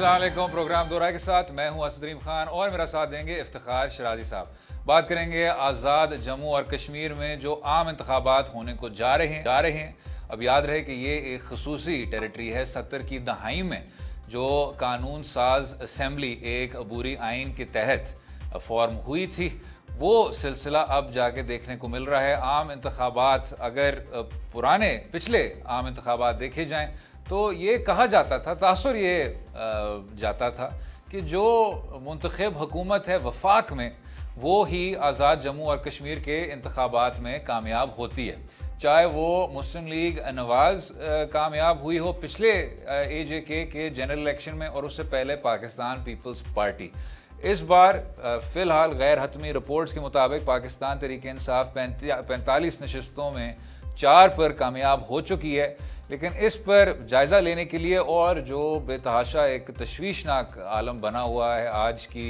अस्सलाम वालेकुम। प्रोग्राम दोहरा के साथ मैं हूं असदरीम खान और मेरा साथ देंगे इफ्तिखार शराजी साहब। बात करेंगे आज़ाद जम्मू और कश्मीर में जो आम इंतखाबात होने को जा रहे हैं। अब याद रहे कि ये एक खसूसी टेरिटरी है। 70 की दहाई में जो कानून साज असम्बली एक अबूरी आइन के तहत फॉर्म हुई थी, वो सिलसिला अब जाके देखने को मिल रहा है। आम इंतखाबात अगर पिछले आम इंतखाबात देखे जाएं तो ये कहा जाता था, तासुर ये जाता था कि जो मुंतखब हुकूमत है वफाक में, वो ही आज़ाद जम्मू और कश्मीर के इंतखाबात में कामयाब होती है। चाहे वो मुस्लिम लीग नवाज कामयाब हुई हो पिछले AJK के जनरल इलेक्शन में, और उससे पहले पाकिस्तान पीपल्स पार्टी। इस बार फिलहाल गैर हतमी रिपोर्ट्स के मुताबिक पाकिस्तान तहरीक इंसाफ 45 नशस्तों में 4 पर कामयाब हो चुकी है। लेकिन इस पर जायजा लेने के लिए, और जो बेतहाशा एक तशवीशनाक आलम बना हुआ है आज की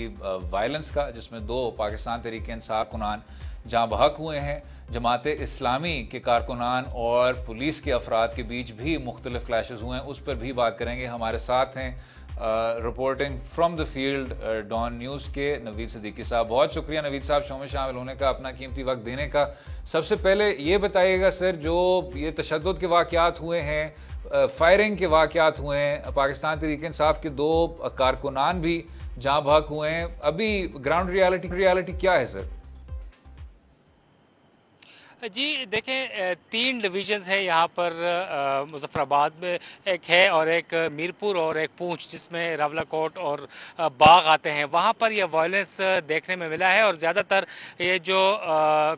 वायलेंस का, जिसमें 2 पाकिस्तान तहरीक इंसाफ कारकुनान जहाँ बहक हुए हैं, जमात इस्लामी के कारकुनान और पुलिस के अफराद के बीच भी मुख्तलिफ क्लैशेस हुए हैं, उस पर भी बात करेंगे। हमारे साथ हैं reporting from the field Dawn news के नवीद सिद्दीकी साहब। बहुत शुक्रिया नवीद साहब शो में शामिल होने का, अपना कीमती वक्त देने का। सबसे पहले ये बताइएगा सर, जो ये तशद्दुद के वाक़यात हुए हैं, फायरिंग के वाक़यात हुए हैं, पाकिस्तान तहरीक इंसाफ के 2 कारकुनान भी जहाँ बहक हुए हैं, अभी ग्राउंड रियलिटी क्या है सर? जी देखें, 3 डिवीजन्स हैं यहाँ पर मुजफ्फराबाद में, एक है और एक मीरपुर और एक पूंछ, जिसमें रावलाकोट और बाग आते हैं। वहाँ पर यह वायलेंस देखने में मिला है और ज़्यादातर ये जो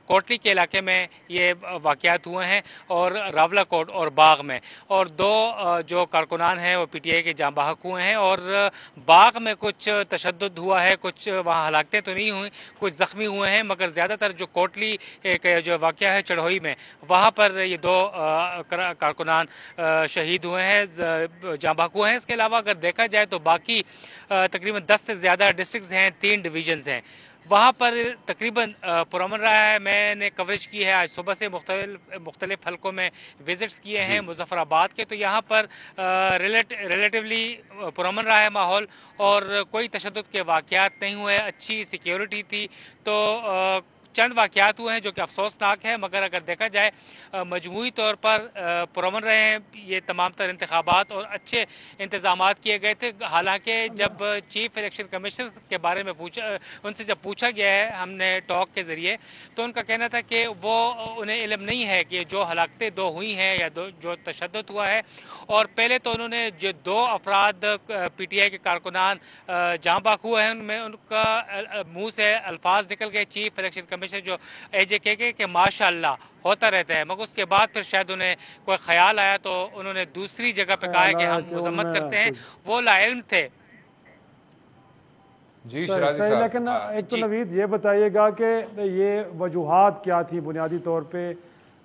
कोटली के इलाके में ये वाक़यात हुए हैं और रावलाकोट और बाग में, और 2 जो कारकुनान हैं वो PTI के जाँ बहक हुए हैं, और बाग में कुछ तशद्दुद हुआ है, कुछ वहाँ हलाकतें तो नहीं हुई, कुछ ज़ख्मी हुए हैं, मगर ज़्यादातर जो कोटली के जो वाक़या है चढ़ोई में, वहाँ पर ये 2 कारकुनान शहीद हुए हैं, जाँ बहक हुए हैं। इसके अलावा अगर देखा जाए तो बाकी तकरीबन 10 से ज़्यादा डिस्ट्रिक्ट्स हैं, 3 डिवीजन्स हैं, वहाँ पर तकरीबन पुरअमन रहा है। मैंने कवरेज की है, आज सुबह से मुख्तलिफ हलकों में विजिट्स किए हैं मुजफ्फराबाद के, तो यहाँ पर रिलेटिवली पुरअमन रहा है माहौल और कोई तशद्दुद के वाक़यात नहीं हुए, अच्छी सिक्योरिटी थी। तो चंद वाक़यात हुए हैं जो कि अफसोसनाक है, मगर अगर देखा जाए मजमूई तौर पर पुरअमन रहे हैं ये तमाम तर इंतखाबात और अच्छे इंतजामात किए गए थे। हालांकि जब चीफ इलेक्शन कमिश्नर के बारे में उनसे जब पूछा गया है हमने टॉक के ज़रिए, तो उनका कहना था कि वो उन्हें इल्म नहीं है कि जो हलाकतें 2 हुई हैं या जो तशद्दुद हुआ है। और पहले तो उन्होंने जो 2 अफराद PTI के कारकुनान जहाँ बहक हुए हैं, उनमें उनका मुँह से अल्फाज निकल गए चीफ इलेक्शन जो AJK के माशाअल्लाह होता रहता है, मगर उसके बाद फिर शायद उन्हें कोई ख्याल आया तो उन्होंने दूसरी जगह पे कहा है कि हम मजम्मत करते हैं, वो लाइल्म थे। जी शराजी साहब, लेकिन एक तो नवीद ये बताइएगा कि ये वजूहात क्या थी बुनियादी तौर पे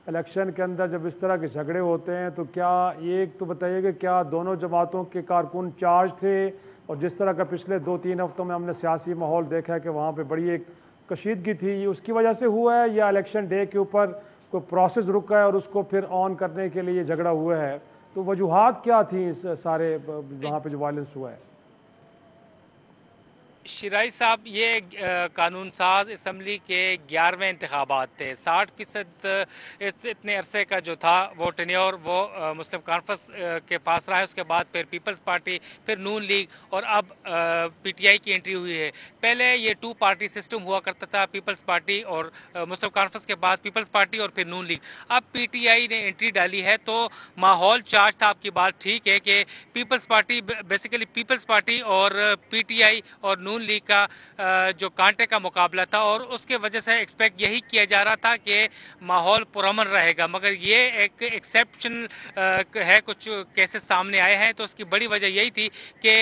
इलेक्शन के अंदर जब इस तरह के झगड़े होते हैं, तो क्या ये एक तो बताइएगा, क्या दोनों जमातों के कारकुन चार्ज थे? और जिस तरह का पिछले 2-3 हफ्तों में हमने सियासी माहौल देखा है कि वहाँ पे बड़ी एक कशीदगी थी, उसकी वजह से हुआ है या इलेक्शन डे के ऊपर कोई प्रोसेस रुका है और उसको फिर ऑन करने के लिए झगड़ा हुआ है? तो वजूहात क्या थी इस सारे वहाँ पे जो वायलेंस हुआ है? शिराई साहब, ये कानून साज असम्बली के 11वें इंतखाबात थे। 60% इस इतने अरसे का जो था वो टेन्योर वो मुस्लिम कॉन्फ्रेंस के पास रहा है। उसके बाद फिर पीपल्स पार्टी, फिर नून लीग और अब PTI की एंट्री हुई है। पहले ये 2 पार्टी सिस्टम हुआ करता था, पीपल्स पार्टी और मुस्लिम कॉन्फ्रेंस के बाद पीपल्स पार्टी और फिर नून लीग। अब PTI ने एंट्री डाली है तो माहौल चार्ज था। आपकी बात ठीक है कि पीपल्स पार्टी, बेसिकली पीपल्स पार्टी और PTI और नून लीग का जो कांटे का मुकाबला था, और उसके वजह से एक्सपेक्ट यही किया जा रहा था कि माहौल पुरअमन रहेगा, मगर ये एक एक्सेप्शन है। कुछ केसेस सामने आए हैं, तो उसकी बड़ी वजह यही थी कि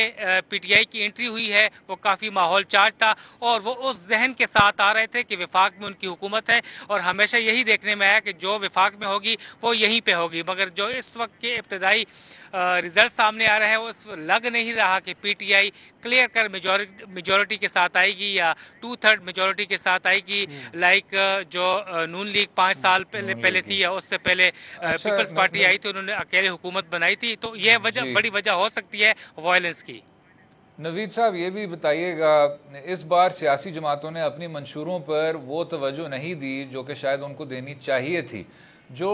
PTI की एंट्री हुई है, वो काफ़ी माहौल चार्ज था और वो उस जहन के साथ आ रहे थे कि विफाक में उनकी हुकूमत है और हमेशा यही देखने में आया कि जो विफाक में होगी वो यहीं पे होगी। मगर जो इस वक्त के इब्तदाई रिजल्ट सामने आ रहे हैं, वो लग नहीं रहा कि PTI क्लियर कर मेजॉरिटी के साथ आएगी या 2/3 मेजॉरिटी के साथ आएगी, लाइक जो नून लीग 5 साल पहले थी या उससे पहले पीपल्स पार्टी आई थी, उन्होंने अकेले हुकूमत बनाई थी। तो यह वजह, बड़ी वजह हो सकती है वायलेंस की। नवीद साहब, ये भी बताइएगा, इस बार सियासी जमातों ने अपनी मंशूरों पर वो तवज्जो नहीं दी जो कि शायद उनको देनी चाहिए थी। जो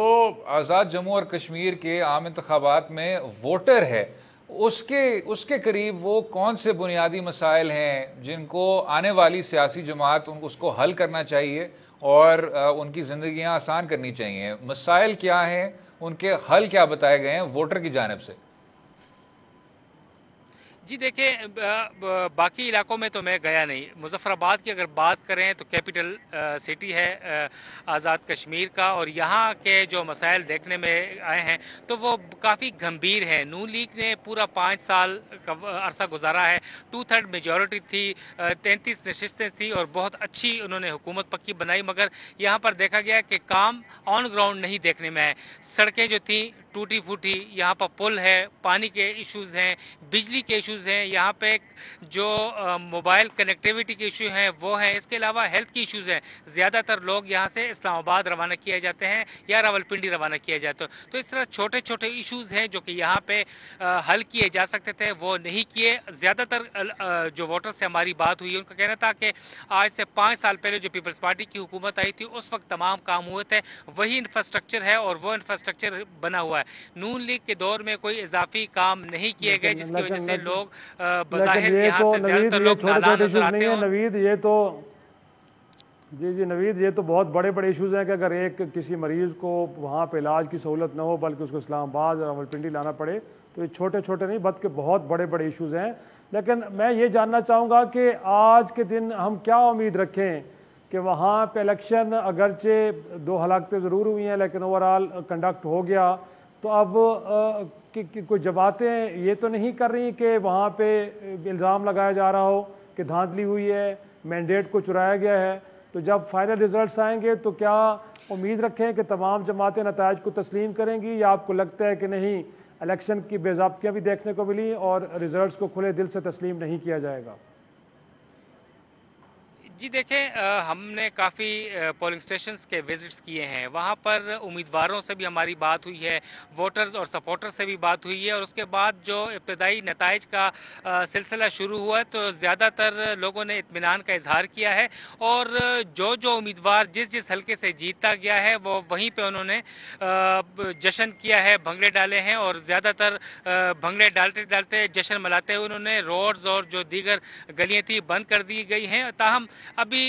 आज़ाद जम्मू और कश्मीर के आम इंतखाबात में वोटर है, उसके उसके करीब वो कौन से बुनियादी मसाइल हैं जिनको आने वाली सियासी जमात उसको हल करना चाहिए और उनकी ज़िंदगियाँ आसान करनी चाहिए? मसाइल क्या हैं, उनके हल क्या बताए गए हैं वोटर की जानिब से? जी देखिए, बाकी इलाकों में तो मैं गया नहीं। मुज़फ़्फ़राबाद की अगर बात करें तो कैपिटल सिटी है आज़ाद कश्मीर का, और यहाँ के जो मसाइल देखने में आए हैं तो वो काफ़ी गंभीर हैं। नून लीग ने पूरा 5 साल का अरसा गुजारा है, 2/3 मेजॉरिटी थी, 33 नशिस्तें थी और बहुत अच्छी उन्होंने हुकूमत पक्की बनाई, मगर यहाँ पर देखा गया कि काम ऑन ग्राउंड नहीं देखने में आए। सड़कें जो थी टूटी फूटी, यहाँ पर पुल है, पानी के इश्यूज़ हैं, बिजली के इश्यूज़ हैं, यहाँ पे जो मोबाइल कनेक्टिविटी के इशू हैं वो हैं, इसके अलावा हेल्थ की इश्यूज़ हैं। ज़्यादातर लोग यहाँ से इस्लामाबाद रवाना किए जाते हैं या रावलपिंडी रवाना किया जाता है। तो इस तरह छोटे छोटे इश्यूज़ हैं जो कि यहाँ पे हल किए जा सकते थे, वो नहीं किए। ज़्यादातर जो वोटर से हमारी बात हुई उनका कहना था कि आज से 5 साल पहले जो पीपल्स पार्टी की हुकूमत आई थी उस वक्त तमाम काम हुए थे, वही इंफ्रास्ट्रक्चर है और वो इंफ्रास्ट्रक्चर बना हुआ है। नून लीग के दौर में कोई इजाफी काम नहीं किए गए, जिसकी वजह से लोग बज़ाहिर यहाँ से ज्यादातर लोग नादान नजर आते हैं। नवीद, ये तो जी नवीद, ये तो बहुत बड़े बड़े इश्यूज़ हैं कि अगर एक किसी मरीज़ को वहाँ पे इलाज की सहूलत न हो बल्कि उसको इस्लामाबाद और रावलपिंडी लाना पड़े, तो ये छोटे छोटे नहीं बल्कि बहुत बड़े बड़े इश्यूज़ हैं। लेकिन मैं ये जानना चाहूँगा कि आज के दिन हम क्या उम्मीद रखें कि वहाँ पे इलेक्शन अगरचे 2 हलाकतें ज़रूर हुई हैं लेकिन ओवरऑल कंडक्ट हो गया, तो अब कोई जमातें ये तो नहीं कर रही कि वहाँ पे इल्ज़ाम लगाया जा रहा हो कि धांधली हुई है, मैंडेट को चुराया गया है। तो जब फाइनल रिजल्ट्स आएंगे तो क्या उम्मीद रखें कि तमाम जमातें नताइज को तस्लीम करेंगी, या आपको लगता है कि नहीं, इलेक्शन की बेज़ाब्तियाँ भी देखने को मिली और रिजल्ट्स को खुले दिल से तस्लीम नहीं किया जाएगा? जी देखें, हमने काफ़ी पोलिंग स्टेशंस के विजिट्स किए हैं, वहाँ पर उम्मीदवारों से भी हमारी बात हुई है, वोटर्स और सपोर्टर्स से भी बात हुई है, और उसके बाद जो इब्तदाई नताइज का सिलसिला शुरू हुआ है तो ज़्यादातर लोगों ने इत्मीनान का इजहार किया है, और जो जो उम्मीदवार जिस जिस हल्के से जीतता गया है वो वहीं पर उन्होंने जश्न किया है, भंगड़े डाले हैं, और ज़्यादातर भंगड़े डालते डालते जश्न मनाते हुए उन्होंने रोड्स और जो दीगर गलियाँ थी बंद कर दी गई हैं। ताहम अभी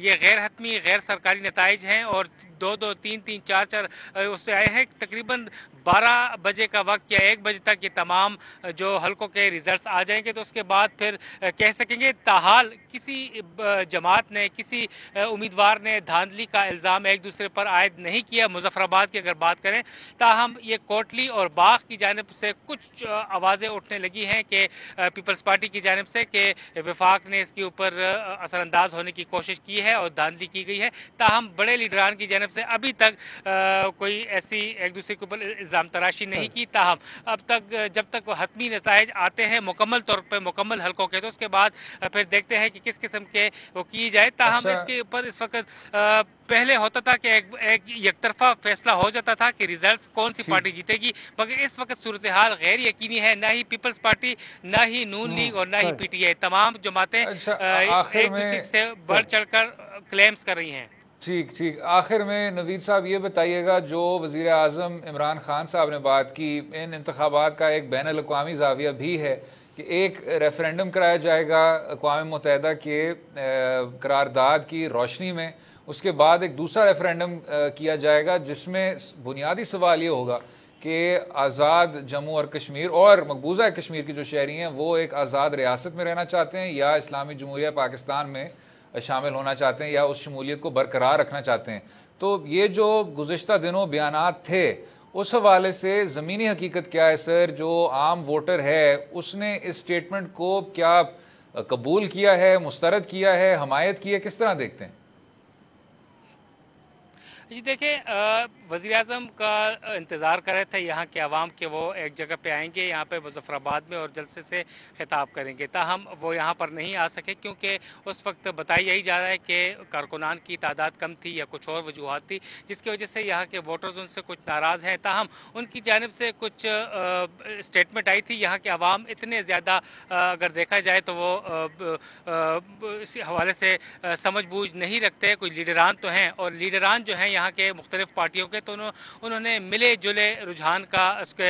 ये गैर हतमी गैर सरकारी नताइज हैं और 2-2, 3-3, 4-4 उससे आए हैं। तकरीबन 12 बजे का वक्त या 1 बजे तक ये तमाम जो हल्कों के रिजल्ट्स आ जाएंगे, तो उसके बाद फिर कह सकेंगे। ताहाल किसी जमात ने, किसी उम्मीदवार ने धांधली का इल्ज़ाम एक दूसरे पर आयद नहीं किया। मुजफ्फराबाद की अगर बात करें, ताहम ये कोटली और बाग की जानिब से कुछ आवाज़ें उठने लगी हैं कि पीपल्स पार्टी की जानिब से कि वफाक ने इसके ऊपर असरअंदाज होने की कोशिश की है और धांधली की गई है। ताहम बड़े लीडरान की जानिब से अभी तक कोई ऐसी एक दूसरे के ऊपर इल्ज़ाम तराशी नहीं की। ताहम अब तक जब तक हतमी नताइज आते हैं मुकम्मल तौर पर मुकम्मल हल्कों के, तो उसके बाद फिर देखते हैं कि किस किस्म के वो की जाए। ताहम इसके ऊपर इस वक्त पहले होता था कि एक यकतरफा फैसला हो जाता था कि रिजल्ट्स कौन सी पार्टी जीतेगी, मगर इस वक्त सूरत हाल गैर यकीनी है। ना ही पीपल्स पार्टी, ना ही नून लीग और ना ही पीटीआई, तमाम जमातें एक दूसरे से बढ़ चढ़कर क्लेम्स कर रही हैं। ठीक ठीक, आखिर में नवीद साहब ये बताइएगा, जो वज़ीर आज़म इमरान खान साहब ने बात की, इन इंतखाबात का एक बैन अल-अक़वामी ज़ाविया भी है कि एक रेफरेंडम कराया जाएगा अक़वाम मुत्तहिदा के करारदाद की रोशनी में, उसके बाद एक दूसरा रेफरेंडम किया जाएगा जिसमें बुनियादी सवाल ये होगा कि आज़ाद जम्मू और कश्मीर और मकबूजा कश्मीर की जो शहरी हैं वो एक आज़ाद रियासत में रहना चाहते हैं या इस्लामी जमहूरिया पाकिस्तान में शामिल होना चाहते हैं या उस शमूलियत को बरकरार रखना चाहते हैं। तो ये जो गुज़िश्ता दिनों बयानात थे, उस हवाले से ज़मीनी हकीकत क्या है सर? जो आम वोटर है उसने इस स्टेटमेंट को क्या कबूल किया है, मुस्तरद किया है, हमायत की है, किस तरह देखते हैं? जी देखिए, वज़ीर आज़म का इंतज़ार कर रहे थे यहाँ के अवाम के, वो एक जगह पे आएंगे यहाँ पे मुज़फ़्फ़राबाद में और जलसे से खिताब करेंगे। ताहम वो यहाँ पर नहीं आ सके क्योंकि उस वक्त बताया यही जा रहा है कि कारकुनान की तादाद कम थी या कुछ और वजूहत थी, जिसकी वजह से यहाँ के वोटर्स उनसे कुछ नाराज़ हैं। ताहम उनकी जानिब से कुछ स्टेटमेंट आई थी। यहाँ के अवाम इतने ज़्यादा अगर देखा जाए तो वो इस हवाले से समझ बूझ नहीं रखते। कोई लीडरान तो हैं और लीडरान जो हैं यहाँ के मुख्तलिफ पार्टियों के, तो उन्होंने मिले जुले रुझान का उसके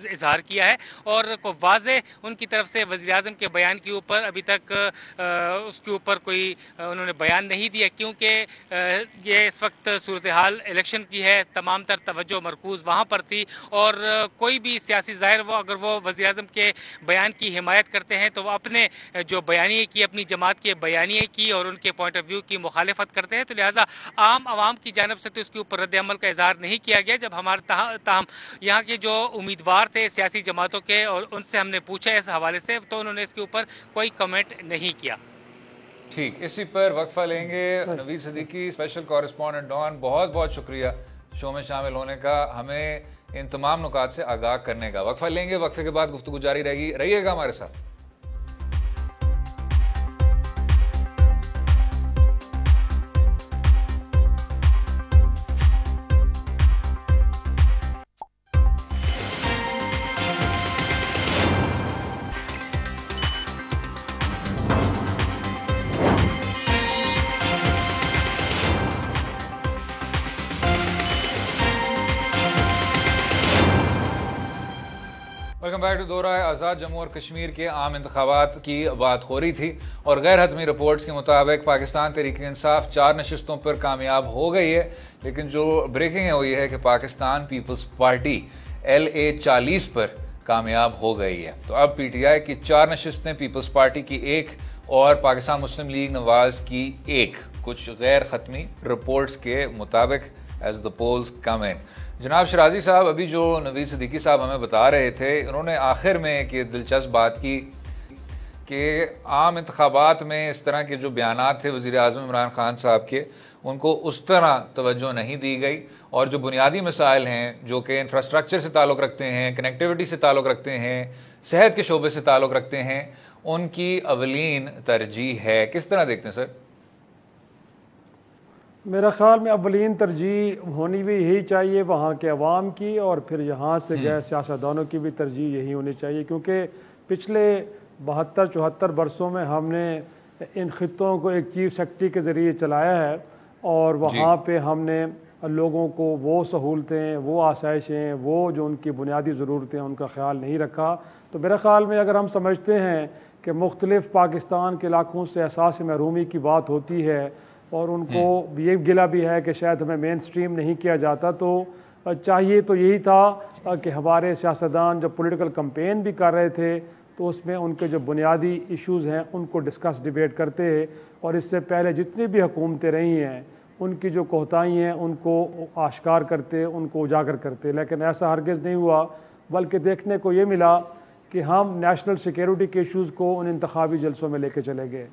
इजहार किया है और को वाज़े उनकी तरफ से वज़ीर आज़म के बयान के ऊपर अभी तक उसके ऊपर कोई उन्होंने बयान नहीं दिया, क्योंकि ये इस वक्त सूरत हाल इलेक्शन की है, तमाम तर तवज्जो मरकूज़ वहाँ पर थी और कोई भी सियासी ज़ाहिर वो अगर वो वज़ीर आज़म के बयान की हिमायत करते हैं तो वो अपने जो बयानिए की, अपनी जमात के बयानिए की और उनके पॉइंट ऑफ व्यू की मुखालिफत करते हैं। तो लिहाजा आम आवाम की जानब से तो इसके ऊपर रद्द अमल का इजहार नहीं किया गया। जब हमारे ताहम यहाँ के जो उम्मीदवार थे सियासी जमातों के और उनसे हमने पूछा इस हवाले से, तो उन्होंने इसके ऊपर कोई कमेंट नहीं किया। ठीक, इसी पर वक्फा लेंगे। Naveed Siddiqui, special correspondent Dawn, बहुत बहुत शुक्रिया शो में शामिल होने का, हमें इन तमाम नुकात से आगाह करने का। वक्फा लेंगे, वक्फे के बाद गुफ्तगू जारी रहेगी, रहिएगा हमारे साथ। वेलकम बैक टू दोहरा है। आज़ाद जम्मू और कश्मीर के आम इंतखाबात की बात हो रही थी और गैर हतमी रिपोर्ट्स के मुताबिक पाकिस्तान तहरीक इंसाफ 4 नशिस्तों पर कामयाब हो गई है, लेकिन जो ब्रेकिंग है वो ये है कि पाकिस्तान पीपल्स पार्टी LA 40 पर कामयाब हो गई है। तो अब PTI की 4 नशिस्तें, पीपल्स पार्टी की 1 और पाकिस्तान मुस्लिम लीग नवाज की 1, कुछ गैर हतमी रिपोर्ट्स के मुताबिक एज द पोल्स कम इन। जनाब शराजी साहब, अभी जो नवीद सिद्दीकी साहब हमें बता रहे थे, उन्होंने आखिर में एक दिलचस्प बात की कि आम इंतखाबात में इस तरह के जो बयानात थे वज़ीर आज़म इमरान खान साहब के, उनको उस तरह तवज्जो नहीं दी गई और जो बुनियादी मसाइल हैं जो कि इंफ्रास्ट्रक्चर से ताल्लुक़ रखते हैं, कनेक्टिविटी से ताल्लुक़ रखते हैं, सेहत के शोबे से ताल्लुक़ रखते हैं, उनकी अवलीन तरजीह है। किस तरह देखते हैं सर? मेरा ख्याल में अवलीन तरजीह होनी भी यही चाहिए वहाँ के अवाम की, और फिर यहाँ से गैर सियासतदानों की भी तरजीह यही होनी चाहिए, क्योंकि पिछले 72-74 बरसों में हमने इन खित्तों को एक चीफ सेक्रेटरी के ज़रिए चलाया है और वहाँ पे हमने लोगों को वो सहूलतें, वो आसाइशें, वो जो उनकी बुनियादी ज़रूरतें उनका ख्याल नहीं रखा। तो मेरे ख्याल में अगर हम समझते हैं कि मुख्तलिफ़ पाकिस्तान के इलाकों से एहसास महरूमी की बात होती है और उनको ये गिला भी है कि शायद हमें मेन स्ट्रीम नहीं किया जाता, तो चाहिए तो यही था कि हमारे सियासतदान जब पॉलिटिकल कैंपेन भी कर रहे थे तो उसमें उनके जो बुनियादी इश्यूज़ हैं उनको डिस्कस डिबेट करते और इससे पहले जितनी भी हुकूमतें रही हैं उनकी जो कोताही हैं उनको आश्कार करते, उनको उजागर करते। लेकिन ऐसा हरगिज़ नहीं हुआ, बल्कि देखने को ये मिला कि हम नेशनल सिक्योरिटी के इश्यूज़ को उन इंतखाबी जलसों में लेके चले गए।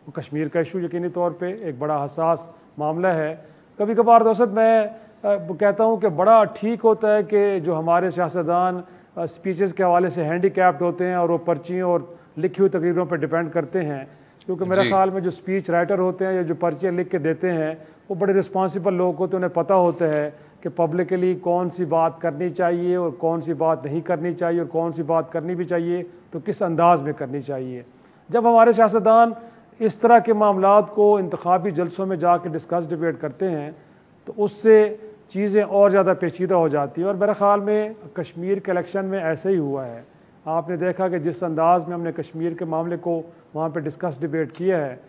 कश्मीर का इशू यकीनी तौर पे एक बड़ा हसास मामला है। कभी कभार दोस्त मैं कहता हूँ कि बड़ा ठीक होता है कि जो हमारे सियासतदान स्पीचेस के हवाले से हैंडीकैप्ड होते हैं और वो पर्चियों और लिखी हुई तकरीरों पर डिपेंड करते हैं, क्योंकि मेरे ख्याल में जो स्पीच राइटर होते हैं या जो पर्चियाँ लिख के देते हैं वो बड़े रिस्पॉन्सिबल लोग होते हैं, उन्हें पता होता है कि पब्लिकली कौन सी बात करनी चाहिए और कौन सी बात नहीं करनी चाहिए और कौन सी बात करनी भी चाहिए तो किस अंदाज में करनी चाहिए। जब हमारे सियासतदान इस तरह के मामलात को इंतखाबी जलसों में जाकर डिस्कस डिबेट करते हैं तो उससे चीज़ें और ज़्यादा पेचीदा हो जाती हैं। और मेरे ख़्याल में कश्मीर के इलेक्शन में ऐसे ही हुआ है। आपने देखा कि जिस अंदाज़ में हमने कश्मीर के मामले को वहाँ पे डिस्कस डिबेट किया है,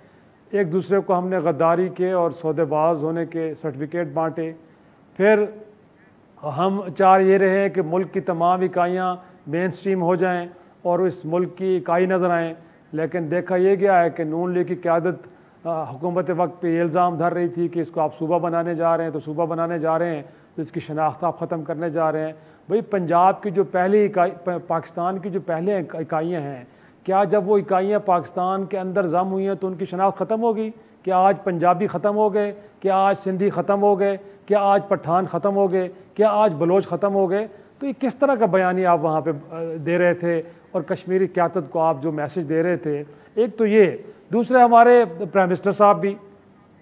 एक दूसरे को हमने गद्दारी के और सौदेबाज होने के सर्टिफिकेट बांटे, फिर हम चाह ये रहे हैं कि मुल्क की तमाम इकाइयाँ मेन स्ट्रीम हो जाएँ और इस मुल्क की इकाई नज़र आएँ, लेकिन देखा यह गया है कि नून लीग की क़यादत हुकूमत वक्त पे ये इल्ज़ाम धर रही थी कि इसको आप सूबा बनाने जा रहे हैं, तो सूबा बनाने जा रहे हैं तो इसकी शनाख्त आप ख़त्म करने जा रहे हैं। भाई पंजाब की जो पहली इकाई, पाकिस्तान की जो पहले इकाइयाँ हैं, क्या जब वो इकाइयाँ पाकिस्तान के अंदर जम हुई हैं तो उनकी शनाख्त ख़त्म होगी? कि आज पंजाबी ख़त्म हो गए, क्या आज सिंधी ख़त्म हो गए, क्या आज पठान ख़त्म हो गए, क्या आज बलोच ख़त्म हो गए। तो ये किस तरह का बयानी आप वहाँ पे दे रहे थे और कश्मीरी क़यादत को आप जो मैसेज दे रहे थे, एक तो ये। दूसरे हमारे प्राइम मिनिस्टर साहब भी,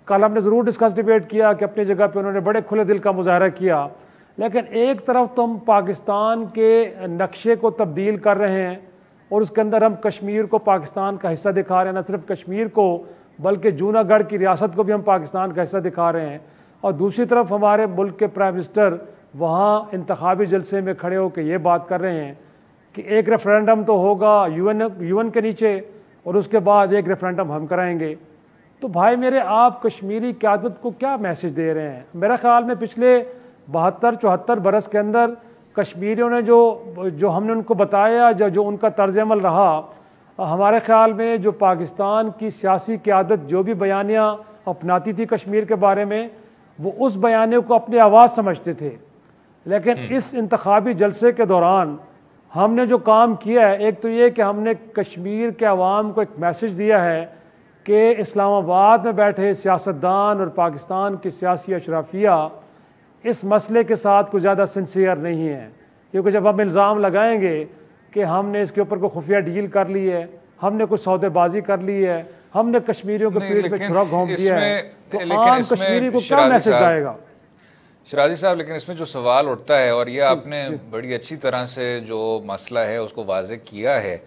कल हमने ज़रूर डिस्कस डिबेट किया कि अपनी जगह पे उन्होंने बड़े खुले दिल का मुजाहरा किया, लेकिन एक तरफ तो हम पाकिस्तान के नक्शे को तब्दील कर रहे हैं और उसके अंदर हम कश्मीर को पाकिस्तान का हिस्सा दिखा रहे हैं, न सिर्फ कश्मीर को बल्कि जूनागढ़ की रियासत को भी हम पाकिस्तान का हिस्सा दिखा रहे हैं। और दूसरी तरफ हमारे मुल्क के प्राइम मिनिस्टर वहाँ इंतखाबी जलसे में खड़े होकर ये बात कर रहे हैं कि एक रेफरेंडम तो होगा यूएन के नीचे और उसके बाद एक रेफरेंडम हम कराएंगे। तो भाई मेरे, आप कश्मीरी क़यादत को क्या मैसेज दे रहे हैं? मेरे ख्याल में पिछले 72-74 बरस के अंदर कश्मीरियों ने जो हमने उनको बताया, जो उनका तर्ज अमल रहा, हमारे ख्याल में जो पाकिस्तान की सियासी क़यादत जो भी बयानियाँ अपनाती थी कश्मीर के बारे में, वो उस बयाने को अपनी आवाज़ समझते थे। लेकिन इस इंतखाबी जलसे के दौरान हमने जो काम किया है, एक तो ये कि हमने कश्मीर के अवाम को एक मैसेज दिया है कि इस्लामाबाद में बैठे सियासतदान और पाकिस्तान की सियासी अशराफिया इस मसले के साथ कुछ ज़्यादा सिंसियर नहीं है, क्योंकि जब हम इल्ज़ाम लगाएंगे कि हमने इसके ऊपर कोई खुफिया डील कर ली है, हमने कुछ सौदेबाजी कर ली है, हमने कश्मीरियों के पीठ में छुरा घोंप दिया है, तो आम कश्मीरी को क्या मैसेज आएगा? शराजी साहब, लेकिन इसमें जो सवाल उठता है, और ये आपने बड़ी अच्छी तरह से जो मसला है उसको वाज़ेह किया है,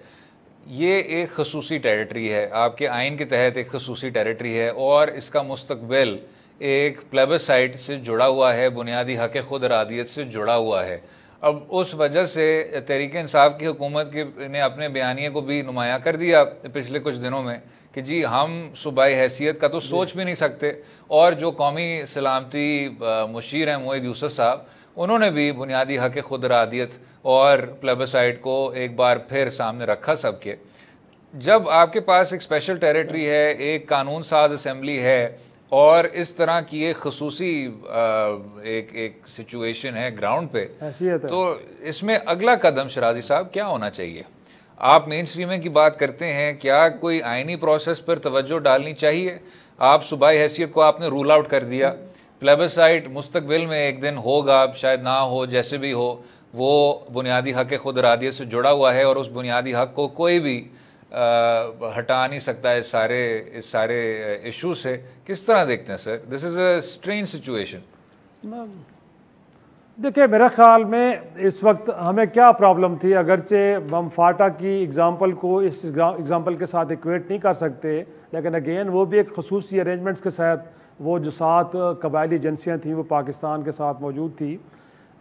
ये एक खसूसी टेरिटरी है, आपके आइन के तहत एक खसूसी टेरिटरी है और इसका मुस्तकबिल एक प्लेबिसाइट से जुड़ा हुआ है, बुनियादी हक़ खुद इरादियत से जुड़ा हुआ है। अब उस वजह से तहरीक इंसाफ की हुकूमत ने अपने बयानिए को भी नुमाया कर दिया पिछले कुछ दिनों में कि जी हम सूबाई हैसियत का तो सोच भी नहीं सकते, और जो कौमी सलामती मुशीर हैं मोहिद यूसुफ साहब, उन्होंने भी बुनियादी हक़ खुद इरादियत और प्लेबिसाइट को एक बार फिर सामने रखा सबके। जब आपके पास एक स्पेशल टेरिटरी है, एक कानून साज असम्बली है और इस तरह की एक खसूसी एक सिचुएशन है ग्राउंड पे, तो इसमें अगला कदम शराजी साहब क्या होना चाहिए? आप मेन स्ट्रीमिंग की बात करते हैं, क्या कोई आइनी प्रोसेस पर तवज्जो डालनी चाहिए? आप सूबाई हैसियत को आपने रूल आउट कर दिया, प्लेबिसाइट मुस्तकबिल में एक दिन होगा, शायद ना हो, जैसे भी हो, वो बुनियादी हक़ खुद इरादियत से जुड़ा हुआ है और उस बुनियादी हक़ को कोई भी हटा नहीं सकता इस सारे इशू से। किस तरह देखते हैं sir? This is a strange situation. देखिए, मेरे ख्याल में इस वक्त हमें क्या प्रॉब्लम थी, अगरचे हम फाटा की एग्ज़ाम्पल को इस एग्ज़ाम्पल के साथ इक्वेट नहीं कर सकते, लेकिन अगेन वो भी एक खसूसी अरेंजमेंट्स के साथ, वो जो 7 कबायली एजेंसियाँ थीं वो पाकिस्तान के साथ मौजूद थी।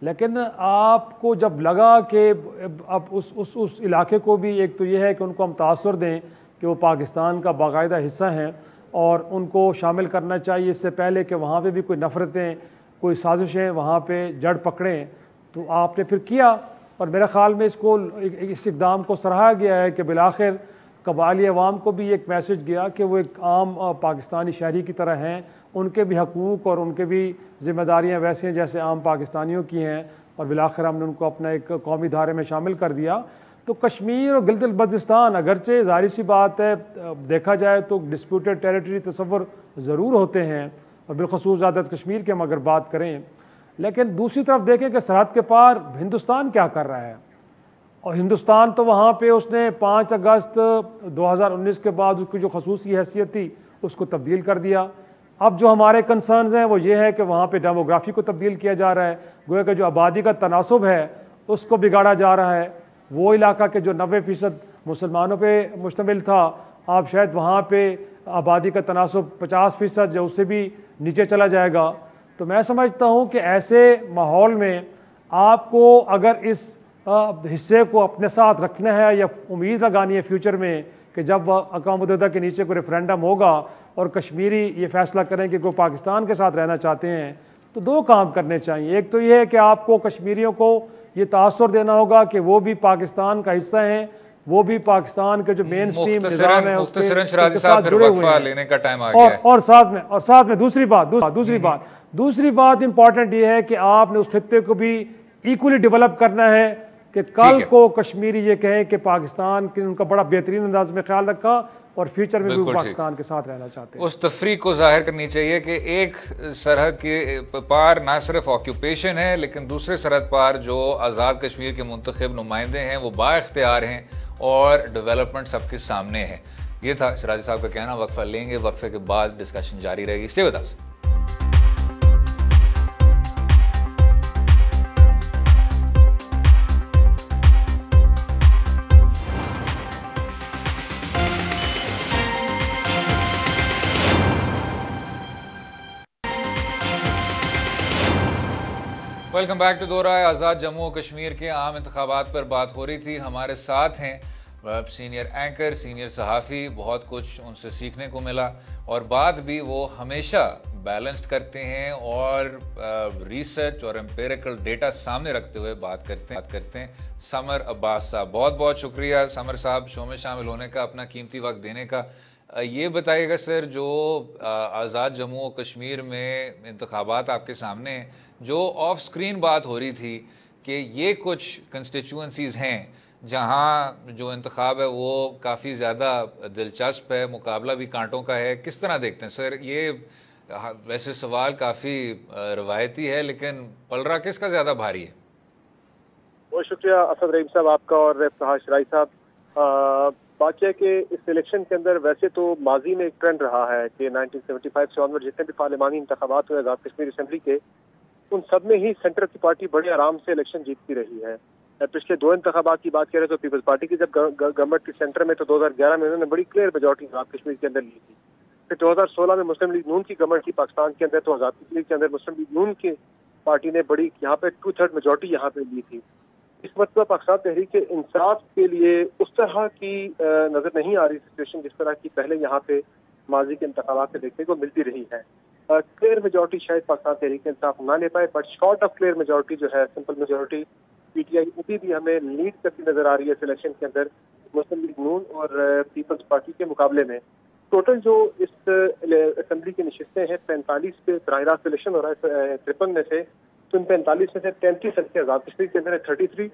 लेकिन आपको जब लगा कि अब उस इलाके को भी, एक तो ये है कि उनको हम तासुर दें कि वो पाकिस्तान का बाकायदा हिस्सा हैं और उनको शामिल करना चाहिए, इससे पहले कि वहाँ पे भी कोई नफ़रतें, कोई साजिशें वहाँ पे जड़ पकड़ें, तो आपने फिर किया। और मेरे ख़्याल में इस इक़दाम को सराहा गया है कि बिलाखिर कबायली अवाम को भी एक मैसेज गया कि वो एक आम पाकिस्तानी शहरी की तरह हैं, उनके भी हकूक़ और उनके भी ज़िम्मेदारियाँ वैसे हैं जैसे आम पाकिस्तानियों की हैं, और बिलाखिर हमने उनको अपना एक कौमी धारे में शामिल कर दिया। तो कश्मीर और गिलगित बल्तिस्तान, अगरचे ज़ाहिर सी बात है देखा जाए तो डिस्प्यूटेड टेरिटरी तस्वर ज़रूर होते हैं, और बिलखसूस ज़्यादा कश्मीर की हम अगर बात करें, लेकिन दूसरी तरफ देखें कि सरहद के पार हिंदुस्तान क्या कर रहा है। और हिंदुस्तान तो वहाँ पे उसने 5 अगस्त 2019 के बाद उसकी जो खसूसी हैसियत थी उसको तब्दील कर दिया। अब जो हमारे कंसर्न्स हैं वो ये है कि वहाँ पे डेमोग्राफी को तब्दील किया जा रहा है, गोया कि जो आबादी का तनासुब है उसको बिगाड़ा जा रहा है। वो इलाका के जो 90% मुसलमानों पे मुश्तमिल था, आप शायद वहाँ पे आबादी का तनासुब 50% जो उससे भी नीचे चला जाएगा। तो मैं समझता हूँ कि ऐसे माहौल में आपको अगर इस हिस्से को अपने साथ रखना है या उम्मीद लगानी है फ्यूचर में कि जब अक़वाम मुत्तहिदा के नीचे कोई रेफरेंडम होगा और कश्मीरी ये फैसला करें कि वो पाकिस्तान के साथ रहना चाहते हैं, तो 2 काम करने चाहिए। एक तो ये है कि आपको कश्मीरियों को ये तासुर देना होगा कि वो भी पाकिस्तान का हिस्सा हैं, वो भी पाकिस्तान के जो मेन स्ट्रीम निज़ाम है उसके साथ जुड़े हुए हैं। और साथ में दूसरी बात इंपॉर्टेंट ये है कि आपने उस खित्ते को भी इक्वली डेवलप करना है कि कल को कश्मीरी ये कहें कि पाकिस्तान की उनका बड़ा बेहतरीन अंदाज में ख्याल रखा और फ्यूचर में भी बिल्कुल ठीक। पाकिस्तान के साथ रहना चाहते हैं। उस तफरीक को जाहिर करनी चाहिए कि एक सरहद के पार ना सिर्फ ऑक्यूपेशन है, लेकिन दूसरे सरहद पार जो आज़ाद कश्मीर के मुंतखब नुमाइंदे हैं वो बाइख्तियार हैं और डेवलपमेंट सबके सामने है। ये था शराजी साहब का कहना। वक्फा लेंगे, वक्फे के बाद डिस्कशन जारी रहेगी। Stay with us. Welcome back to दो राय। आज़ाद जम्मू और कश्मीर के आम इंतखाबात पर बात हो रही थी। हमारे साथ हैं सीनियर एंकर, सीनियर सहाफ़ी। बहुत कुछ उनसे सीखने को मिला और बात भी वो हमेशा बैलेंस्ड करते हैं और रिसर्च और एम्पेरिकल डेटा सामने रखते हुए बात करते हैं। समर अब्बास साहब, बहुत बहुत शुक्रिया समर साहब शो में शामिल होने का, अपना कीमती वक्त देने का। ये बताइएगा सर, जो आज़ाद जम्मू और कश्मीर में इंतखाबात आपके सामने हैं, जो ऑफ स्क्रीन बात हो रही थी कि ये कुछ कंस्टिट्यूंसीज़ हैं जहां जो इंतखाब है वो काफ़ी ज़्यादा दिलचस्प है, मुकाबला भी कांटों का है, किस तरह देखते हैं सर? ये वैसे सवाल काफ़ी रवायती है, लेकिन पलरा किसका ज़्यादा भारी है? बहुत शुक्रिया असद रहीम साहब आपका और इफ्तिखार शराई साहब। बात यह कि इस इलेक्शन के अंदर वैसे तो माजी में एक ट्रेंड रहा है कि 1975 से ऑनवर्ड जितने भी पार्लिमानी इंतखाबात हुए आज़ाद कश्मीर असम्बली के, उन सब में ही सेंटर की पार्टी बड़े आराम से इलेक्शन जीतती रही है। पिछले दो इंतखाबात की बात करें तो पीपल्स पार्टी की जब गवर्नमेंट की सेंटर में तो 2011 में उन्होंने बड़ी क्लियर मेजॉरिटी आज़ाद कश्मीर के अंदर ली थी। फिर 2016 में मुस्लिम लीग नून की गवर्नमेंट की पाकिस्तान के अंदर, तो आज़ाद कश्मीर के अंदर मुस्लिम लीग नून की पार्टी ने बड़ी यहाँ पे 2/3 मेजॉरिटी यहाँ पे ली थी। इस मतलब पाकिस्तान तहरीक इंसाफ के लिए उस तरह की नजर नहीं आ रही सिचुएशन जिस तरह की पहले यहाँ पे माजी के इंतखाबात में देखने को मिलती रही है। क्लियर मेजॉरिटी शायद पाकिस्तान तहरीक इंसाफ ना ले पाए, but short of clear majority जो है, सिंपल मेजॉरिटी पीटीआई अभी भी हमें लीड करती नजर आ रही है सिलेक्शन के अंदर मुस्लिम लीग नून और पीपल्स पार्टी के मुकाबले में। टोटल जो इस असेंबली की नशिस्तें हैं 45 पे बराह रास्त इलेक्शन हो रहा है 53 में से, तो इन 45 में से 33 हल्के आज़ाद कश्मीर के अंदर है, 33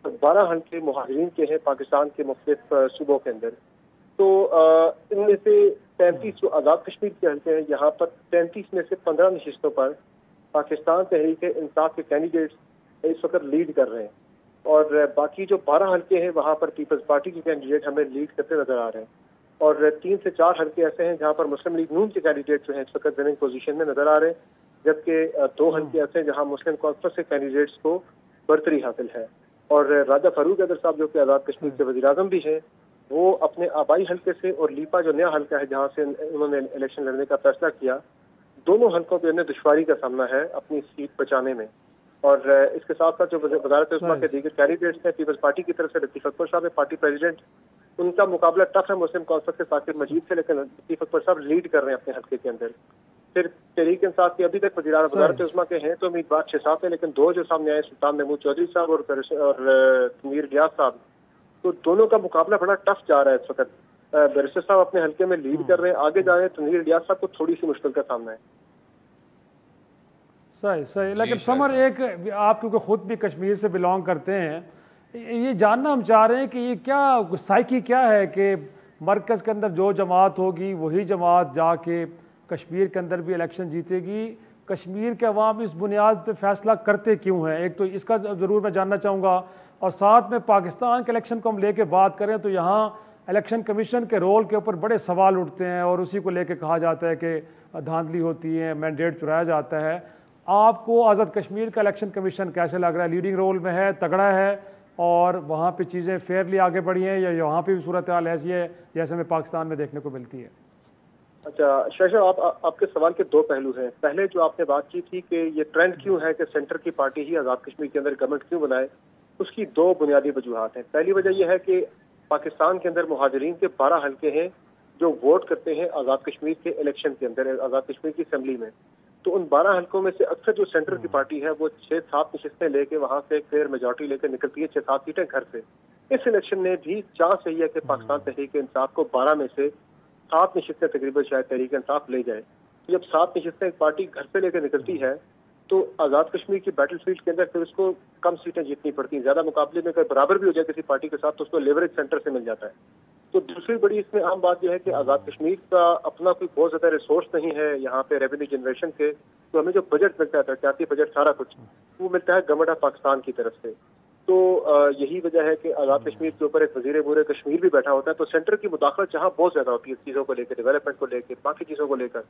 12 हल्के मुहाजिरीन के हैं पाकिस्तान के मुख्तलिफ सूबों के अंदर। तो इनमें से 35 जो आज़ाद कश्मीर के हल्के हैं, यहाँ पर 33 में से 15 नशिस्तों पर पाकिस्तान तहरीक इंसाफ के कैंडिडेट्स इस वक्त लीड कर रहे हैं और बाकी जो 12 हल्के हैं वहाँ पर पीपल्स पार्टी के कैंडिडेट हमें लीड करते नजर आ रहे हैं और 3 से 4 हल्के ऐसे हैं जहाँ पर मुस्लिम लीग नून के कैंडिडेट जो हैं इस वक्त विनिंग पोजीशन में नजर आ रहे हैं, जबकि 2 हल्के ऐसे हैं जहाँ मुस्लिम कॉन्फ्रेंस के कैंडिडेट्स को बरतरी हासिल है। और राजा फारूक हैदर साहब जो कि आज़ाद कश्मीर के वज़ीर आज़म भी हैं, वो अपने आबाई हल्के से और लीपा जो नया हल्का है जहाँ से उन्होंने इलेक्शन लड़ने का फैसला किया, दोनों हल्कों पर उन्हें दुश्वारी का सामना है अपनी सीट बचाने में। और इसके साथ साथ जो वज़ारत उस्मा के दीगर कैंडिडेट्स हैं पीपल्स पार्टी की तरफ से लतीफ़ अकबर साहब है पार्टी प्रेसिडेंट, उनका मुकाबला टफ है मुस्लिम कॉन्फ्रेंस के साकिब मजीद से, लेकिन लतीफ़ अकबर साहब लीड कर रहे हैं अपने हल्के के अंदर। फिर तहरीक इंसाफ के अभी तक वज़ारत उस्मा के हैं तो उम्मीदवार 6-7 है, लेकिन 2 जो सामने आए सुल्तान महमूद चौधरी साहब और तनवीर रियाज साहब, तो दोनों का मुकाबला बड़ा टफ जा रहा है इस वक्त। बैरिस्टर साहब अपने हल्के में लीड कर रहे हैं, आगे जा रहे हैं, तनवीर रियाज साहब को थोड़ी सी मुश्किल का सामना है। सही। लेकिन समर, एक आप क्योंकि खुद भी कश्मीर से बिलोंग करते हैं, ये जानना हम चाह रहे हैं कि ये क्या साइकी क्या है कि मरकज़ के अंदर जो जमात होगी वही जमात जाके कश्मीर के अंदर भी इलेक्शन जीतेगी। कश्मीर के अवाम इस बुनियाद पे फैसला करते क्यों हैं? एक तो इसका ज़रूर मैं जानना चाहूँगा, और साथ में पाकिस्तान के इलेक्शन को हम लेके बात करें तो यहाँ इलेक्शन कमीशन के रोल के ऊपर बड़े सवाल उठते हैं और उसी को लेके कहा जाता है कि धांधली होती है, मैंडेट चुराया जाता है। आपको आज़ाद कश्मीर का इलेक्शन कमीशन कैसे लग रहा है? लीडिंग रोल में है, तगड़ा है और वहाँ पे चीज़ें फेयरली आगे बढ़ी हैं, या यहाँ पे भी सूरत हाल ऐसी है जैसे हमें पाकिस्तान में देखने को मिलती है? अच्छा शाह, आपके सवाल के 2 पहलू हैं। पहले जो आपने बात की थी कि ये ट्रेंड क्यों है कि सेंटर की पार्टी ही आज़ाद कश्मीर के अंदर गवर्नमेंट क्यों बनाए, उसकी 2 बुनियादी वजूहात हैं। पहली वजह यह है कि पाकिस्तान के अंदर मुहाजिरीन के 12 हल्के हैं जो वोट करते हैं आज़ाद कश्मीर के इलेक्शन के अंदर, आज़ाद कश्मीर की असम्बली में। तो उन 12 हल्कों में से अक्सर जो सेंटर की पार्टी है वो 6-7 नशिस्तें लेके वहां से क्लियर मेजॉरिटी लेकर निकलती है, 6-7 सीटें घर से। इस इलेक्शन में भी चांस यही है कि पाकिस्तान तहरीक इंसाफ को 12 में से 7 नशिस्तें तकरीबन शायद तहरीक इंसाफ ले जाए। तो जब 7 नशिस्तें एक पार्टी घर से लेकर निकलती है तो आज़ाद कश्मीर की बैटल फील्ड के अंदर फिर उसको कम सीटें जीतनी पड़ती हैं। ज्यादा मुकाबले में अगर बराबर भी हो जाए किसी पार्टी के साथ तो उसको लेवरेज सेंटर से मिल जाता है। तो दूसरी बड़ी इसमें आम बात यह है कि आज़ाद कश्मीर का अपना कोई बहुत ज़्यादा रिसोर्स नहीं है यहाँ पे रेवेन्यू जनरेशन के, तो हमें जो बजट मिलता है, तरक्याती बजट सारा कुछ, वो मिलता है गवर्नमेंट ऑफ पाकिस्तान की तरफ से। तो यही वजह है कि आज़ाद कश्मीर के ऊपर एक वजीर बुरे कश्मीर भी बैठा होता है, तो सेंटर की मुदाखलत जहाँ बहुत ज़्यादा होती है चीज़ों को लेकर, डेवलपमेंट को लेकर, बाकी चीज़ों को लेकर,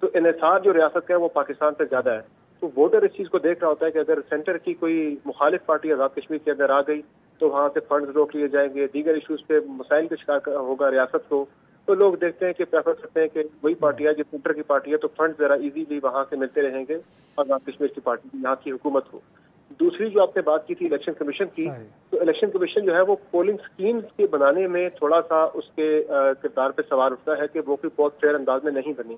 तो इन्हिसार जो रियासत का है वो पाकिस्तान से ज़्यादा है। तो वोटर इस चीज़ को देख रहा होता है कि अगर सेंटर की कोई मुखालिफ पार्टी आज़ाद कश्मीर के अंदर आ गई तो वहाँ से फंड रोक लिए जाएंगे, दीगर इशूज़ पे मसाइल का शिकार होगा रियासत को, तो लोग देखते हैं कि प्रेफर करते हैं कि वही पार्टी है जो सेंटर की पार्टी है, तो फंड जरा इजीली वहाँ से मिलते रहेंगे आज़ाद कश्मीर की पार्टी, यहाँ की हुकूमत को। दूसरी जो आपने बात की थी इलेक्शन कमीशन की, तो इलेक्शन कमीशन जो है वो पोलिंग स्कीम्स के बनाने में थोड़ा सा उसके किरदार पे सवाल उठता है कि वो भी बहुत फेयर अंदाज में नहीं बनी।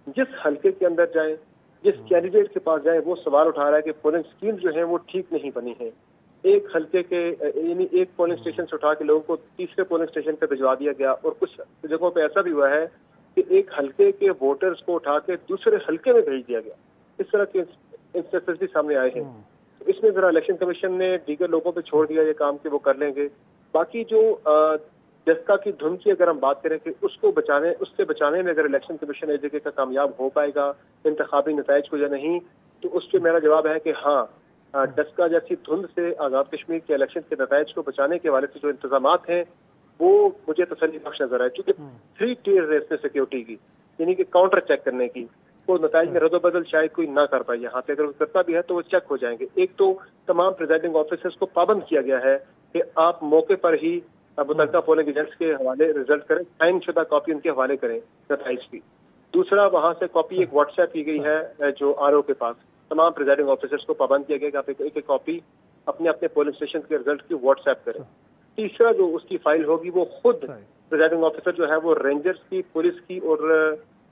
जिस हल्के के अंदर जाए, जिस कैंडिडेट के पास जाए, वो सवाल उठा रहा है कि पोलिंग स्कीम्स जो है वो ठीक नहीं बनी है। एक हल्के के यानी एक पोलिंग स्टेशन से उठा के लोगों को तीसरे पोलिंग स्टेशन पे भिजवा दिया गया, और कुछ जगहों पे ऐसा भी हुआ है कि एक हल्के के वोटर्स को उठा के दूसरे हल्के में भेज दिया गया। इस तरह के इंस्टेंसेस भी सामने आए हैं। तो इसमें जरा इलेक्शन कमीशन ने दीगर लोगों पे छोड़ दिया ये काम कि वो कर लेंगे। बाकी जो जस्का की धुन की अगर हम बात करें कि उससे बचाने में अगर इलेक्शन कमीशन एक जगह का कामयाब हो पाएगा इंतखाबी नताइज को या नहीं, तो उस पर मेरा जवाब है कि हाँ, डस्का जैसी धुंध से आज़ाद कश्मीर के इलेक्शन के नताइज को बचाने के हवाले से जो इंतजामात हैं वो मुझे तसल्ली बख्श नजर आए, क्योंकि 3 टियर रेस में सिक्योरिटी की, यानी कि काउंटर चेक करने की, तो नताइज में रद्दबदल शायद कोई ना कर पाए यहाँ पे। अगर वो करता भी है तो वो चेक हो जाएंगे। एक तो तमाम प्रिजाइडिंग ऑफिसर्स को पाबंद किया गया है कि आप मौके पर ही मुतल्लिका पोलिंग एजेंट्स के हवाले रिजल्ट करें, साइन शुदा कॉपी उनके हवाले करें नताइज की। दूसरा, वहां से कॉपी एक व्हाट्सएप की गई है जो आरओ के पास, तमाम प्रिजाइडिंग ऑफिसर्स को पाबंद किया गया कि आप एक कॉपी अपने अपने पोलिंग स्टेशन के रिजल्ट की व्हाट्सएप करें। तीसरा, जो उसकी फाइल होगी वो खुद प्रिजाइडिंग ऑफिसर जो है वो रेंजर्स की, पुलिस की और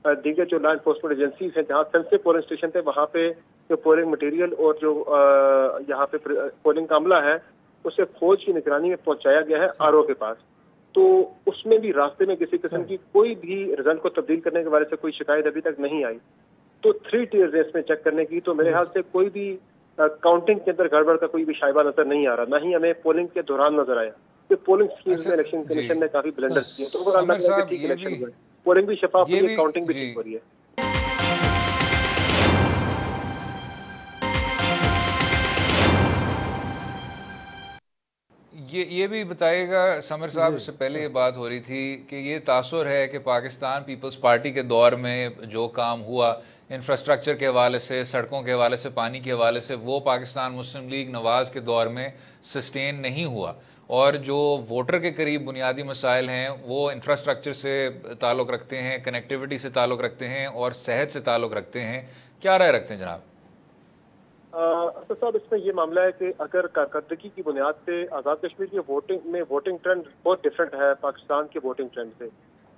दीगर जो लॉ एनफोर्समेंट एजेंसीज हैं जहाँ सेंसिटिव पोलिंग स्टेशन थे वहाँ पे जो पोलिंग मटेरियल और जो यहाँ पे पोलिंग का अमला है उसे फौज की निगरानी में पहुंचाया गया है आरओ के पास। तो उसमें भी रास्ते में किसी किस्म की कोई भी रिजल्ट को तब्दील करने के बारे से कोई शिकायत अभी तक नहीं आई। तो 3 टियर रेस में चेक करने की, तो मेरे ख्याल से कोई भी काउंटिंग के अंदर गड़बड़ का कोई भी शाइबा नजर नहीं आ रहा, ना ही हमें पोलिंग के दौरान नजर आया कि पोलिंग स्कीम्स में इलेक्शन कमीशन ने काफी ब्लेंडर्स किए। तो ओवरऑल लग रहा है कि ठीक इलेक्शन हुआ है, पोलिंग भी शफाफ हुई है, काउंटिंग भी ठीक हो रही है। ये भी बताइएगा समर साहब, इससे पहले ये बात हो रही थी कि ये तासुर है कि पाकिस्तान पीपल्स पार्टी के दौर में जो काम हुआ इंफ्रास्ट्रक्चर के हवाले से, सड़कों के हवाले से, पानी के हवाले से, वो पाकिस्तान मुस्लिम लीग नवाज के दौर में सस्टेन नहीं हुआ। और जो वोटर के करीब बुनियादी मसाइल हैं वो इंफ्रास्ट्रक्चर से ताल्लुक़ रखते हैं, कनेक्टिविटी से ताल्लुक़ रखते हैं और सेहत से ताल्लुक़ रखते हैं। क्या राय रखते हैं जनाब? असद साहब, इसमें ये मामला है कि अगर कारकर्दगी की बुनियाद पे आज़ाद कश्मीर की वोटिंग ट्रेंड बहुत डिफरेंट है पाकिस्तान के वोटिंग ट्रेंड से।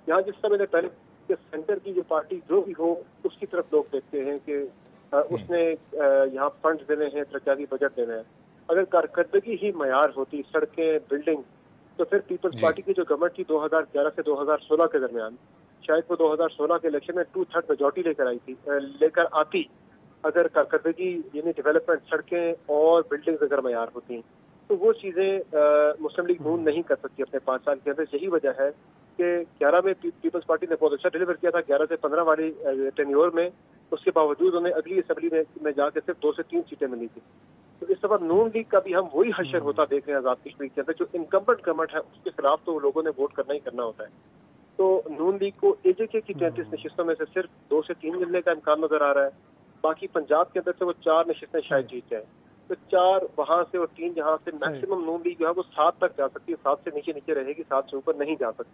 यहाँ जिस समय पहले कि सेंटर की जो पार्टी जो भी हो उसकी तरफ लोग देखते हैं कि उसने यहाँ फंड देने हैं, तरक्याती बजट देना है। अगर कारकर्दगी ही मयार होती, सड़कें, बिल्डिंग, तो फिर पीपल्स पार्टी की जो गवर्नमेंट थी 2011 से 2016 के दरमियान, शायद वो 2016 के इलेक्शन में 2/3 मेजॉरिटी लेकर आती अगर कारकर्दगी यानी डेवलपमेंट, सड़कें और बिल्डिंग्स अगर मयार होती, तो वो चीज़ें मुस्लिम लीग नून नहीं कर सकती अपने 5 साल के अंदर। यही वजह है कि 11 में पीपल्स पार्टी ने बहुत अच्छा डिलीवर किया था, 11 से 15 वाली टेन्योर में। उसके बावजूद उन्हें अगली असम्बली में जाकर सिर्फ 2 से 3 सीटें मिली थी। तो इस दफा नून लीग का भी हम वही हशर होता देख रहे हैं आज़ाद कश्मीर के अंदर। जो इनकम्बेंट गवर्नमेंट है उसके खिलाफ तो लोगों ने वोट करना ही करना होता है। तो नून लीग को एजेके की 33 नशिस्तों में से सिर्फ 2 से 3 मिलने का इम्कान नजर आ रहा है। बाकी पंजाब के अंदर से वो 4 नशिस्तें शायद जीत जाए, तो 4 वहां से और 3 यहाँ से, मैक्सिमम नून लीग जो है वो 7 तक जा सकती है, 7 से नीचे रहेगी, 7 से ऊपर नहीं जा सकती।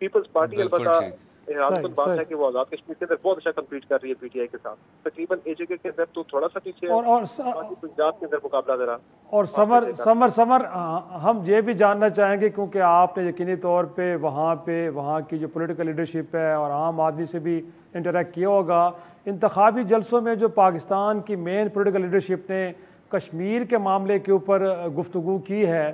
पीपल्स पार्टी अलबत्ता बात है कि वो आज़ाद कश्मीर के अंदर बहुत अच्छा कम्पीट कर रही है पीटीआई के साथ, तकरीबन एजेके के अंदर तो थोड़ा सा पीछे है और पंजाब के अंदर मुकाबला जरा। और समर हम ये भी जानना चाहेंगे, क्योंकि आपने यकीनी तौर पे वहाँ की जो पॉलिटिकल लीडरशिप है और आम आदमी से भी इंटरेक्ट किया होगा, इंतखाबी जलसों में जो पाकिस्तान की मेन पॉलिटिकल लीडरशिप ने कश्मीर के मामले के ऊपर गुफ्तगू की है,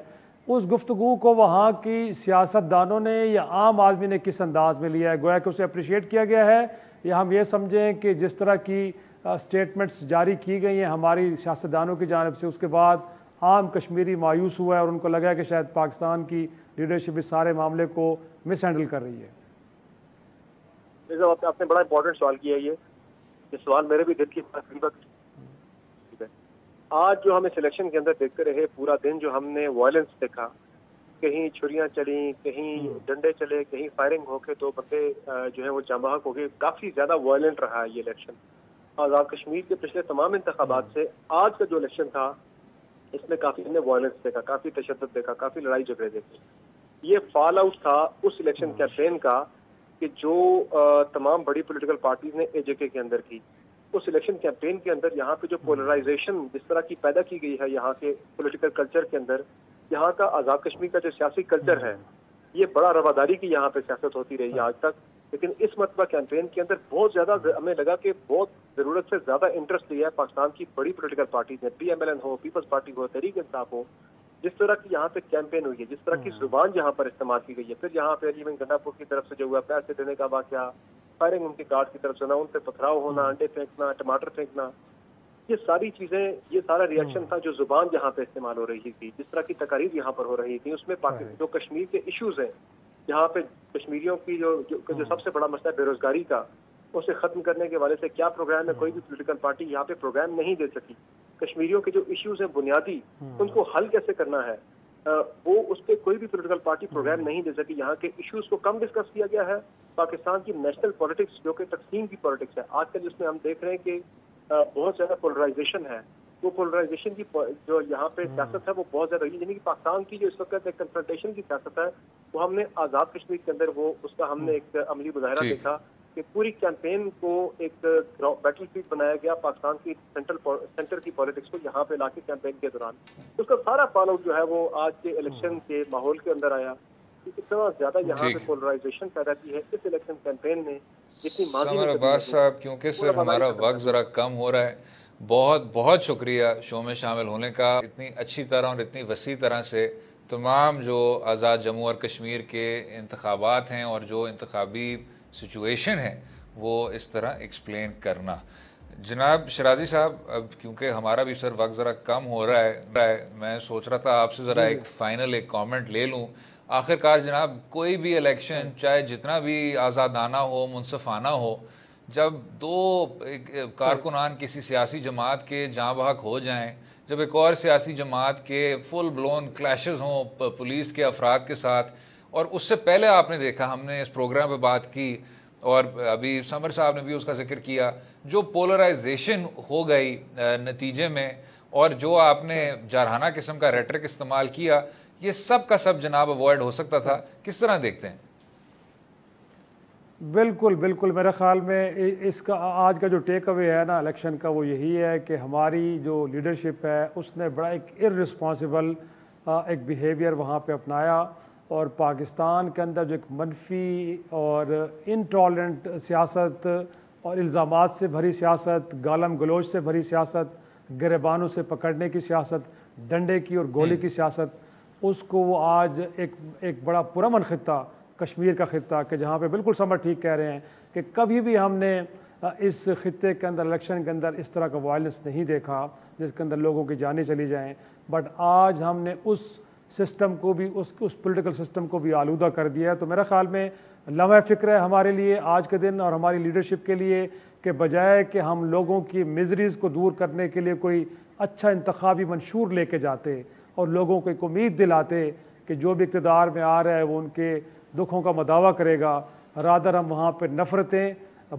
उस गुफ्तगू को वहाँ की सियासतदानों ने या आम आदमी ने किस अंदाज में लिया है? गोया कि उसे अप्रिशिएट किया गया है, या हम ये समझें कि जिस तरह की स्टेटमेंट्स जारी की गई हैं हमारी सियासतदानों की जानिब से, उसके बाद आम कश्मीरी मायूस हुआ है और उनको लगा कि शायद पाकिस्तान की लीडरशिप इस सारे मामले को मिस हैंडल कर रही है। आपने बड़ा इंपॉर्टेंट सवाल किया ये सवाल मेरे भी दिल की बात। आज जो हम इस इलेक्शन के अंदर देखते रहे, पूरा दिन जो हमने वायलेंस देखा, कहीं छुरियां चली, कहीं डंडे चले, कहीं फायरिंग होके तो बंदे जो है वो जांबाहक हो गए, काफी ज्यादा वायलेंट रहा है ये इलेक्शन। आजाद कश्मीर के पिछले तमाम इंतखाबात से आज का जो इलेक्शन था इसमें काफी हमने वायलेंस देखा, काफी तशद्दुद देखा, काफी लड़ाई झगड़े देखे। ये फॉल आउट था उस इलेक्शन कैंपेन का कि जो तमाम बड़ी पॉलिटिकल पार्टीज ने एजेके के अंदर की। उस इलेक्शन कैंपेन के अंदर यहाँ पे जो पोलराइजेशन जिस तरह की पैदा की गई है यहाँ के पॉलिटिकल कल्चर के अंदर, यहाँ का आजाद कश्मीर का जो सियासी कल्चर है, ये बड़ा रवादारी की यहाँ पे सियासत होती रही है आज तक। लेकिन इस मरतबा कैंपेन के अंदर बहुत ज्यादा हमें लगा कि बहुत जरूरत से ज्यादा इंटरेस्ट लिया है पाकिस्तान की बड़ी पॉलिटिकल पार्टीज ने, PMLN हो, पीपल्स पार्टी हो, तहरीक इंसाफ हो। जिस तरह की यहाँ पे कैंपेन हुई है, जिस तरह की जुबान यहाँ पर इस्तेमाल की गई है, फिर यहाँ पे अली गंडापुर की तरफ से जो हुआ पैसे देने का वाकया, फायरिंग उनके गार्ड की तरफ से ना, उन पे पथराव होना, अंडे फेंकना, टमाटर फेंकना, ये सारी चीजें, ये सारा रिएक्शन था जो जुबान यहाँ पे इस्तेमाल हो रही थी, जिस तरह की तकारीर यहाँ पर हो रही थी। उसमें जो कश्मीर के इश्यूज हैं, यहाँ पे कश्मीरियों की जो सबसे बड़ा मसला है बेरोजगारी का, उसे खत्म करने के वाले से क्या प्रोग्राम है, कोई भी पॉलिटिकल पार्टी यहाँ पे प्रोग्राम नहीं दे सकी। कश्मीरियों के जो इश्यूज हैं बुनियादी, उनको हल कैसे करना है, वो उस पर कोई भी पॉलिटिकल पार्टी प्रोग्राम नहीं दे सकी। यहाँ के इश्यूज को कम डिस्कस किया गया है। पाकिस्तान की नेशनल पॉलिटिक्स जो कि तकसीम की पॉलिटिक्स है, आजकल जिसमें हम देख रहे हैं कि बहुत ज्यादा पोलराइजेशन है, वो पोलराइजेशन की जो यहाँ पे सियासत है वो बहुत ज्यादा रही है। यानी कि पाकिस्तान की जो इस वक्त एक कन्फ्रंटेशन की सियासत है, वो हमने आजाद कश्मीर के अंदर वो उसका हमने एक अमली मुजाहरा देखा कि पूरी कैंपेन को एक बैटल फील्ड बनाया गया पाकिस्तान की सेंटर की पॉलिटिक्स को यहाँ पे लाके कैंपेन के दौरान। उसका सारा फॉल आउट जो है वो आज के इलेक्शन के माहौल के अंदर आया। इतना ज्यादा यहाँ पे पोलराइजेशन पैदा की है इस इलेक्शन कैंपेन ने, जितनी अब्बास साहब, क्योंकि सर हमारा वक्त जरा कम हो रहा है, बहुत बहुत शुक्रिया शो में शामिल होने का। इतनी अच्छी तरह और इतनी वसी तरह से तमाम जो आज़ाद जम्मू और कश्मीर के इंतखाबात हैं और जो इंतखाबी सिचुएशन है वो इस तरह एक्सप्लेन करना। जनाब शराजी साहब, अब क्योंकि हमारा भी सर वक्त ज़रा कम हो रहा है, मैं सोच रहा था आपसे ज़रा एक फ़ाइनल एक कमेंट ले लूँ। आखिरकार जनाब, कोई भी इलेक्शन चाहे जितना भी आज़ादाना हो, मुनसफाना हो, जब दो कारकुनान किसी सियासी जमात के जाँ बहक हो जाएं, जब एक और सियासी जमात के फुल ब्लोन क्लैशेस हों पुलिस के अफराद के साथ, और उससे पहले आपने देखा, हमने इस प्रोग्राम पे बात की और अभी समर साहब ने भी उसका जिक्र किया, जो पोलराइजेशन हो गई नतीजे में, और जो आपने जारहाना किस्म का रेटरिक इस्तेमाल किया, ये सब का सब जनाब अवॉइड हो सकता था। किस तरह देखते हैं? बिल्कुल बिल्कुल, मेरे ख्याल में इसका आज का जो टेक अवे है ना इलेक्शन का, वो यही है कि हमारी जो लीडरशिप है उसने बड़ा एक इर्रिस्पॉन्सिबल एक बिहेवियर वहाँ पे अपनाया, और पाकिस्तान के अंदर जो एक मनफी और इनटॉलरेंट सियासत और इल्ज़ामात से भरी सियासत, गालम गलोच से भरी सियासत, गिरबानों से पकड़ने की सियासत, डंडे की और गोली की सियासत, उसको वो आज एक बड़ा पुरअमन खित्ता कश्मीर का खित्ता, कि जहाँ पे बिल्कुल समर ठीक कह रहे हैं कि कभी भी हमने इस खित्ते के अंदर इलेक्शन के अंदर इस तरह का वायलेंस नहीं देखा जिसके अंदर लोगों की जानें चली जाएं। बट आज हमने उस सिस्टम को भी उस पॉलिटिकल सिस्टम को भी आलूदा कर दिया है। तो मेरा ख्याल में लम्हा फ़िक्र है हमारे लिए आज के दिन और हमारी लीडरशिप के लिए कि बजाय कि हम लोगों की मिजरीज़ को दूर करने के लिए कोई अच्छा इंतखाबी मंशूर लेके जाते और लोगों को एक उम्मीद दिलाते कि जो भी इक़्तिदार में आ रहा है वो उनके दुखों का मदावा करेगा, रादर हम वहाँ पर नफ़रतें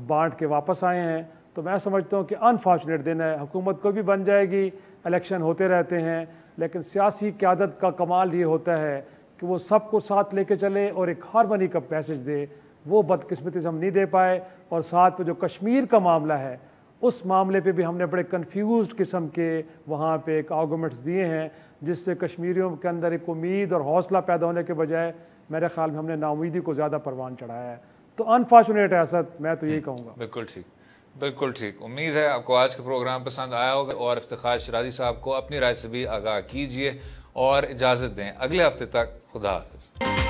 बांट के वापस आए हैं। तो मैं समझता हूँ कि अनफॉर्चुनेट दिन है। हुकूमत को भी बन जाएगी, इलेक्शन होते रहते हैं, लेकिन सियासी क़यादत का कमाल ये होता है कि वो सबको साथ लेके चले और एक हारमनी का मैसेज दे। वो बदकिस्मती से हम नहीं दे पाए। और साथ में जो कश्मीर का मामला है, उस मामले पे भी हमने बड़े कंफ्यूज्ड किस्म के वहाँ पे एक आर्गूमेंट्स दिए हैं, जिससे कश्मीरियों के अंदर एक उम्मीद और हौसला पैदा होने के बजाय मेरे ख्याल में हमने नाउमीदी को ज़्यादा परवान चढ़ाया है। तो अनफॉर्चुनेट है असद, मैं तो यही कहूँगा। बिल्कुल ठीक, बिल्कुल ठीक। उम्मीद है आपको आज का प्रोग्राम पसंद आया होगा और इफ्तिखार शराजी साहब को अपनी राय से भी आगाह कीजिए और इजाज़त दें। अगले हफ्ते तक खुदा हाफ़िज़।